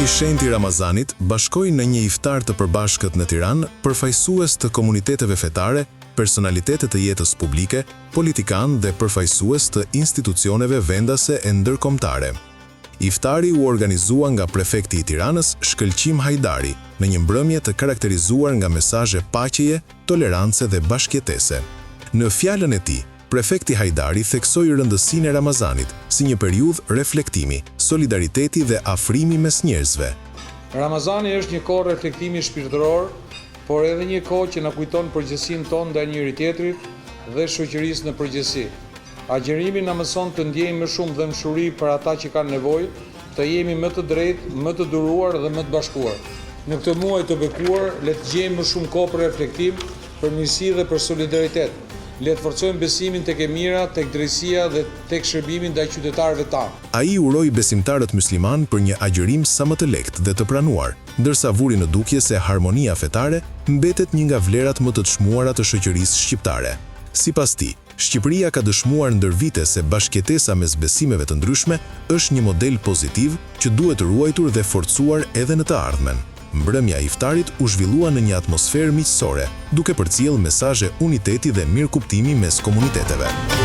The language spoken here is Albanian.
shenjtë i Ramazanit bashkoi në një iftar të përbashkët në Tiranë përfaqësues të komuniteteve fetare, personalitete të jetës publike, politikanë dhe përfaqësues të institucioneve vendase e ndërkombëtare. Iftari u organizua nga prefekti i Tiranës, Shkëlqim Hajdari, në një mbrëmje të karakterizuar nga mesazhe paqeje, tolerancë dhe bashkëjetese. Në fjalën e tij, prefekti Hajdari theksoi rëndësinë e Ramazanit si një periudhë reflektimi, solidariteti dhe afrimi mes njerëzve. Ramazani është një kohë reflektimi shpirtëror, por edhe një kohë që na kujton përgjegjësinë tonë ndaj njëri tjetrit dhe shoqërisë në përgjithësi. Agjerimi na mëson të ndjejmë më shumë dëmshuri për ata që kanë nevojë, të jemi më të drejtë, më të duruar dhe më të bashkuar. Në këtë muaj të bekuar, le të gjejmë më shumë kohë për reflektim, për mirësi dhe për solidaritet. Le të forcojmë besimin tek e mira, tek drejtësia dhe tek shërbimi ndaj qytetarëve tanë. Ai uroi besimtarët musliman për një agjerim sa më të lehtë dhe të pranuar, ndërsa vuri në dukje se harmonia fetare mbetet një nga vlerat më të çmuara të shoqërisë shqiptare. Sipas tij, Shqipëria ka dëshmuar ndër vite se bashkëjetesa mes besimeve të ndryshme është një model pozitiv që duhet ruajtur dhe forcuar edhe në të ardhmen. Mbrëmja e iftarit u zhvillua në një atmosferë miqësore, duke përcjellë mesazhe uniteti dhe mirëkuptimi mes komuniteteve.